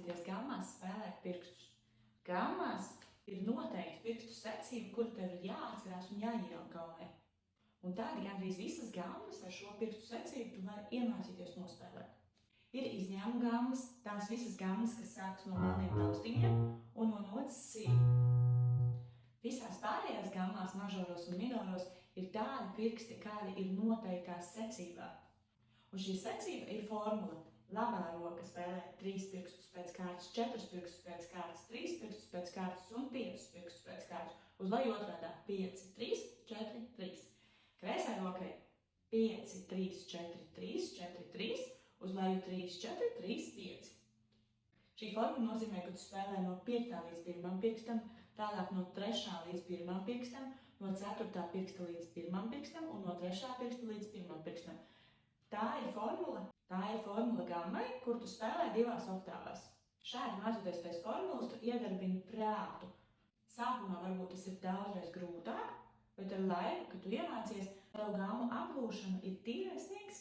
iemācīties gammās spēlēt pirkstus. Gammās ir noteikti pirkstu secība, kur tev ir jāatcerās un jāiegaumē. Un tādi gandrīz visas gammas ar šo pirkstu secību tu vari iemācīties nospēlēt. Ir izņēmuma gammas, tās visas gammas, kas sākas no melniem taustiņiem un no nots si. Visās pārējās gammās, mažoros un minoros, ir tādi pirksti, kādi ir noteiktās secībā. Un šī secība ir formula. Labā roka spēlē 3 pirkstus pēc kārtas, 4 pirkstus pēc kārtas, 3 pirkstus pēc kārtas un 5 pirkstus pēc kārtas. Uz leju otrādā 5, 3, 4, 3. Kreisai rokai 5, 3, 4, 3, 4, 3, uz leju 3, 4, 3, 5. Šī formula nozīmē, ka tu spēlē no 5. līdz 1. pirkstam, tālāk no 3. līdz 1. pirkstam, no 4. pirksta līdz 1. pirkstam un no 3. pirksta līdz 1. pirkstam. Tā ir formula gammai, kur tu spēlē 2 oktāvās. Šādi mācoties pēc formulas, tu iedarbini prātu. Sākumā varbūt tas ir daudzreiz grūtāk, bet ar laiku, kad tu iemācies, tavu gammu apgūšana ir tīrais sniegs.